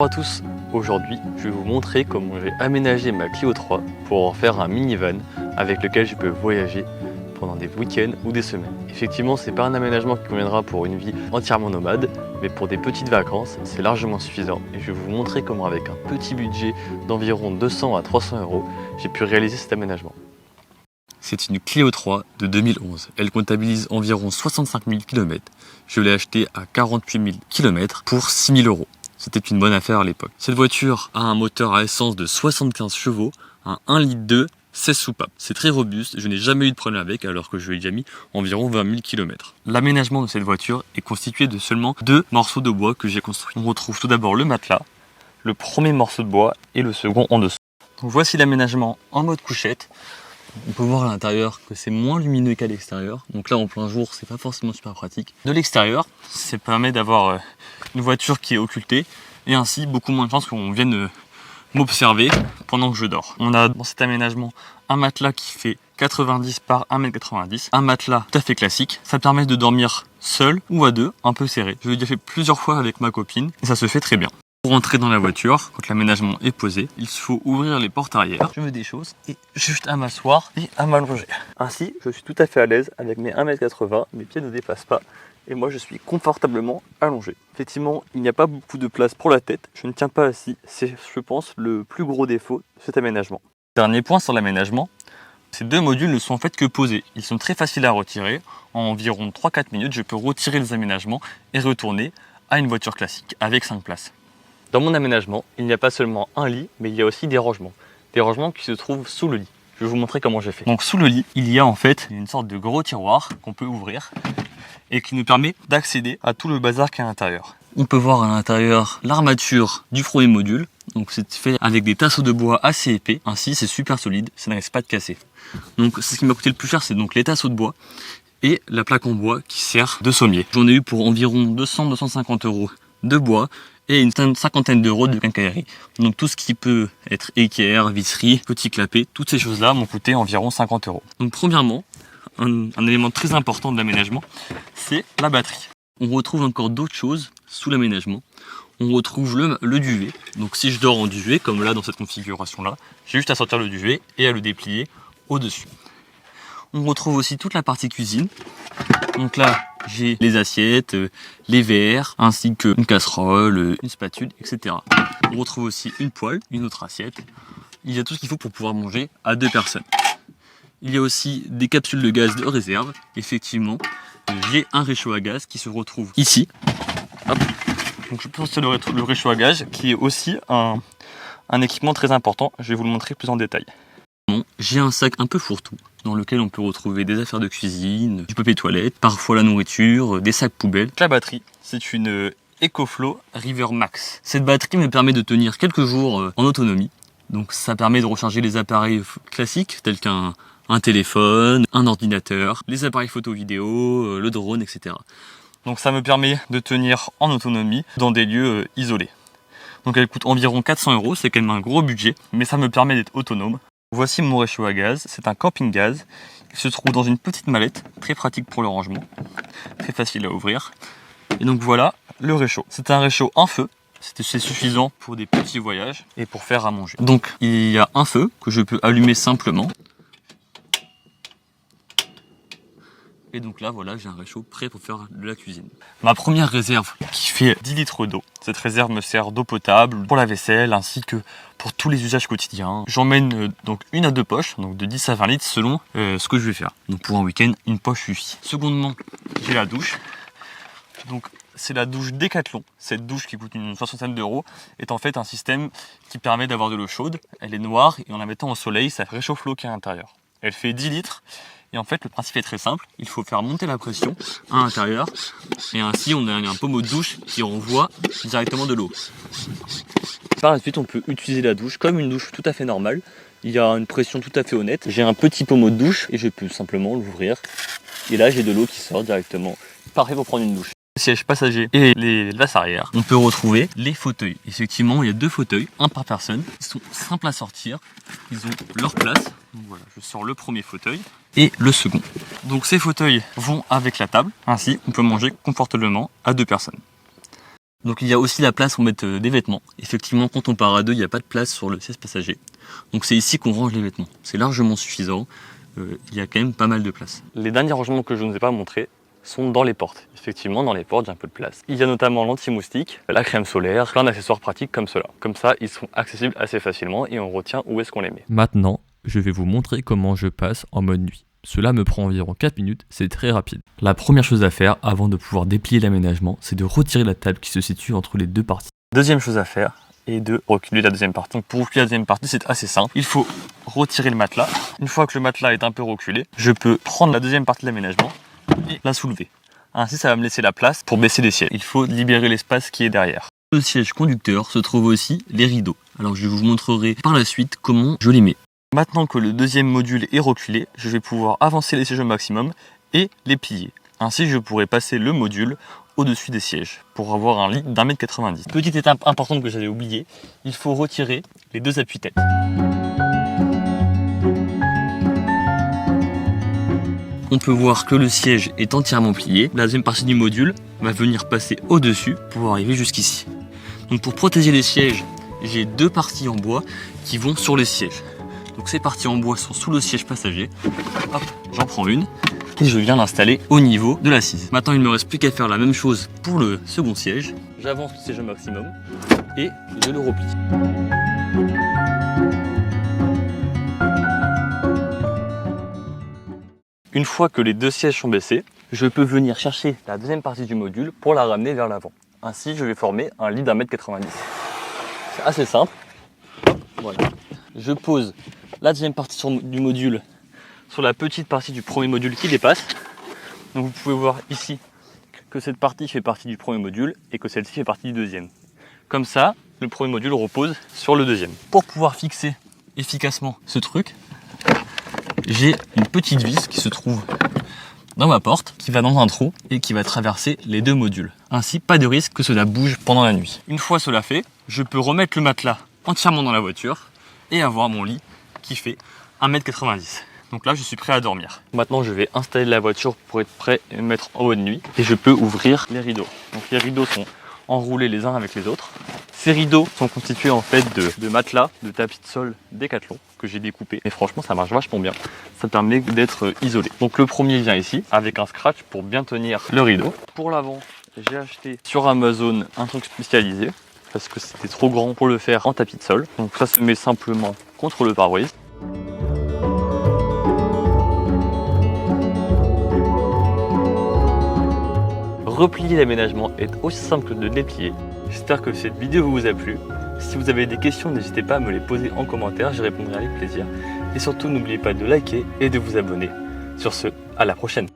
Bonjour à tous, aujourd'hui je vais vous montrer comment j'ai aménagé ma Clio 3 pour en faire un minivan avec lequel je peux voyager pendant des week-ends ou des semaines. Effectivement, c'est pas un aménagement qui conviendra pour une vie entièrement nomade, mais pour des petites vacances c'est largement suffisant et je vais vous montrer comment avec un petit budget d'environ 200 à 300 euros j'ai pu réaliser cet aménagement. C'est une Clio 3 de 2011. Elle comptabilise environ 65 000 km. Je l'ai achetée à 48 000 km pour 6 000 euros. C'était une bonne affaire à l'époque. Cette voiture a un moteur à essence de 75 chevaux, un 1,2 litre, 16 soupapes. C'est très robuste, je n'ai jamais eu de problème avec alors que je lui ai déjà mis environ 20 000 km. L'aménagement de cette voiture est constitué de seulement 2 morceaux de bois que j'ai construits. On retrouve tout d'abord le matelas, le premier morceau de bois et le second en dessous. Donc voici l'aménagement en mode couchette. On peut voir à l'intérieur que c'est moins lumineux qu'à l'extérieur. Donc là en plein jour c'est pas forcément super pratique. De l'extérieur, ça permet d'avoir une voiture qui est occultée et ainsi beaucoup moins de chances qu'on vienne m'observer pendant que je dors. On a dans cet aménagement un matelas qui fait 90 par 1,90 m, un matelas tout à fait classique. Ça permet de dormir seul ou à deux, un peu serré. Je l'ai déjà fait plusieurs fois avec ma copine et ça se fait très bien. Pour entrer dans la voiture, quand l'aménagement est posé, il faut ouvrir les portes arrière. Je me déchausse et juste à m'asseoir et à m'allonger. Ainsi, je suis tout à fait à l'aise avec mes 1,80 m, mes pieds ne dépassent pas et moi je suis confortablement allongé. Effectivement, il n'y a pas beaucoup de place pour la tête, je ne tiens pas assis, c'est je pense le plus gros défaut de cet aménagement. Dernier point sur l'aménagement, ces deux modules ne sont en fait que posés. Ils sont très faciles à retirer. En environ 3-4 minutes, je peux retirer les aménagements et retourner à une voiture classique avec 5 places. Dans mon aménagement, il n'y a pas seulement un lit, mais il y a aussi des rangements. Des rangements qui se trouvent sous le lit. Je vais vous montrer comment j'ai fait. Donc sous le lit, il y a en fait une sorte de gros tiroir qu'on peut ouvrir et qui nous permet d'accéder à tout le bazar qui est à l'intérieur. On peut voir à l'intérieur l'armature du premier module. Donc c'est fait avec des tasseaux de bois assez épais. Ainsi c'est super solide, ça ne risque pas de casser. Donc ce qui m'a coûté le plus cher, c'est donc les tasseaux de bois et la plaque en bois qui sert de sommier. J'en ai eu pour environ 200-250 euros de bois et une cinquantaine d'euros de quincaillerie. Donc tout ce qui peut être équerre, visserie, petit clapet, toutes ces choses-là m'ont coûté environ 50 euros. Donc premièrement, un élément très important de l'aménagement, c'est la batterie. On retrouve encore d'autres choses sous l'aménagement. On retrouve le duvet. Donc si je dors en duvet, comme là dans cette configuration-là, j'ai juste à sortir le duvet et à le déplier au-dessus. On retrouve aussi toute la partie cuisine. Donc là, j'ai les assiettes, les verres, ainsi qu'une casserole, une spatule, etc. On retrouve aussi une poêle, une autre assiette. Il y a tout ce qu'il faut pour pouvoir manger à 2 personnes. Il y a aussi des capsules de gaz de réserve. Effectivement, j'ai un réchaud à gaz qui se retrouve ici. Hop. Donc je pense que c'est le réchaud à gaz qui est aussi un équipement très important. Je vais vous le montrer plus en détail. J'ai un sac un peu fourre-tout dans lequel on peut retrouver des affaires de cuisine, du papier toilette, parfois la nourriture, des sacs poubelles. La batterie, c'est une EcoFlow River Max. Cette batterie me permet de tenir quelques jours en autonomie. Donc ça permet de recharger les appareils classiques tels qu'un téléphone, un ordinateur, les appareils photo vidéo, le drone, etc. Donc ça me permet de tenir en autonomie dans des lieux isolés. Donc elle coûte environ 400 euros, c'est quand même un gros budget, mais ça me permet d'être autonome. Voici mon réchaud à gaz, c'est un camping gaz. Il se trouve dans une petite mallette, très pratique pour le rangement, très facile à ouvrir. Et donc voilà le réchaud. C'est un réchaud en feu, c'est suffisant pour des petits voyages et pour faire à manger. Donc il y a un feu que je peux allumer simplement. Et donc là, voilà, j'ai un réchaud prêt pour faire de la cuisine. Ma première réserve qui fait 10 litres d'eau. Cette réserve me sert d'eau potable pour la vaisselle ainsi que pour tous les usages quotidiens. J'emmène donc 1 à 2 poches, donc de 10 à 20 litres selon ce que je vais faire. Donc pour un week-end, une poche suffit. Secondement, j'ai la douche. Donc c'est la douche Decathlon. Cette douche qui coûte une soixantaine d'euros est en fait un système qui permet d'avoir de l'eau chaude. Elle est noire et en la mettant au soleil, ça réchauffe l'eau qui est à l'intérieur. Elle fait 10 litres. Et en fait, le principe est très simple. Il faut faire monter la pression à l'intérieur. Et ainsi, on a un pommeau de douche qui renvoie directement de l'eau. Par la suite, on peut utiliser la douche comme une douche tout à fait normale. Il y a une pression tout à fait honnête. J'ai un petit pommeau de douche et je peux simplement l'ouvrir. Et là, j'ai de l'eau qui sort directement. Parfait pour prendre une douche. Siège passager et les places arrière, on peut retrouver les fauteuils. Effectivement, il y a 2 fauteuils, un par personne. Ils sont simples à sortir, ils ont leur place. Donc voilà, je sors le premier fauteuil et le second. Donc ces fauteuils vont avec la table, ainsi on peut manger confortablement à 2 personnes. Donc il y a aussi la place pour mettre des vêtements. Effectivement, quand on part à deux, il n'y a pas de place sur le siège passager. Donc c'est ici qu'on range les vêtements. C'est largement suffisant. Il y a quand même pas mal de place. Les derniers rangements que je ne vous ai pas montrés sont dans les portes. Effectivement, dans les portes, j'ai un peu de place. Il y a notamment l'anti-moustique, la crème solaire, plein d'accessoires pratiques comme cela. Comme ça, ils sont accessibles assez facilement et on retient où est-ce qu'on les met. Maintenant, je vais vous montrer comment je passe en mode nuit. Cela me prend environ 4 minutes, c'est très rapide. La première chose à faire avant de pouvoir déplier l'aménagement, c'est de retirer la table qui se situe entre les deux parties. Deuxième chose à faire est de reculer la deuxième partie. Donc pour reculer la deuxième partie, c'est assez simple. Il faut retirer le matelas. Une fois que le matelas est un peu reculé, je peux prendre la deuxième partie de l'aménagement et la soulever. Ainsi, ça va me laisser la place pour baisser les sièges. Il faut libérer l'espace qui est derrière. Sur le siège conducteur se trouvent aussi les rideaux. Alors je vous montrerai par la suite comment je les mets. Maintenant que le deuxième module est reculé, je vais pouvoir avancer les sièges au maximum et les plier. Ainsi, je pourrai passer le module au-dessus des sièges pour avoir un lit d'1,90 m. Petite étape importante que j'avais oubliée, il faut retirer les deux appuis-têtes. On peut voir que le siège est entièrement plié. La deuxième partie du module va venir passer au-dessus pour arriver jusqu'ici. Donc pour protéger les sièges, j'ai deux parties en bois qui vont sur les sièges. Donc ces parties en bois sont sous le siège passager. Hop, j'en prends une et je viens l'installer au niveau de l'assise. Maintenant, il ne me reste plus qu'à faire la même chose pour le second siège. J'avance le siège au maximum et je le replie. Une fois que les deux sièges sont baissés, je peux venir chercher la deuxième partie du module pour la ramener vers l'avant. Ainsi, je vais former un lit d'1,90 m. C'est assez simple. Voilà. Je pose la deuxième partie du module sur la petite partie du premier module qui dépasse. Donc vous pouvez voir ici que cette partie fait partie du premier module et que celle-ci fait partie du deuxième. Comme ça, le premier module repose sur le deuxième. Pour pouvoir fixer efficacement ce truc, j'ai une petite vis qui se trouve dans ma porte, qui va dans un trou et qui va traverser les deux modules. Ainsi, pas de risque que cela bouge pendant la nuit. Une fois cela fait, je peux remettre le matelas entièrement dans la voiture et avoir mon lit qui fait 1,90 m. Donc là, je suis prêt à dormir. Maintenant, je vais installer la voiture pour être prêt et me mettre en mode nuit. Et je peux ouvrir les rideaux. Donc les rideaux sont enroulés les uns avec les autres. Ces rideaux sont constitués en fait de matelas, de tapis de sol Décathlon que j'ai découpé. Et franchement, ça marche vachement bien. Ça permet d'être isolé. Donc le premier vient ici avec un scratch pour bien tenir le rideau. Pour l'avant, j'ai acheté sur Amazon un truc spécialisé parce que c'était trop grand pour le faire en tapis de sol. Donc ça se met simplement contre le pare-brise. Replier l'aménagement est aussi simple que de le déplier. J'espère que cette vidéo vous a plu. Si vous avez des questions, n'hésitez pas à me les poser en commentaire, j'y répondrai avec plaisir. Et surtout, n'oubliez pas de liker et de vous abonner. Sur ce, à la prochaine.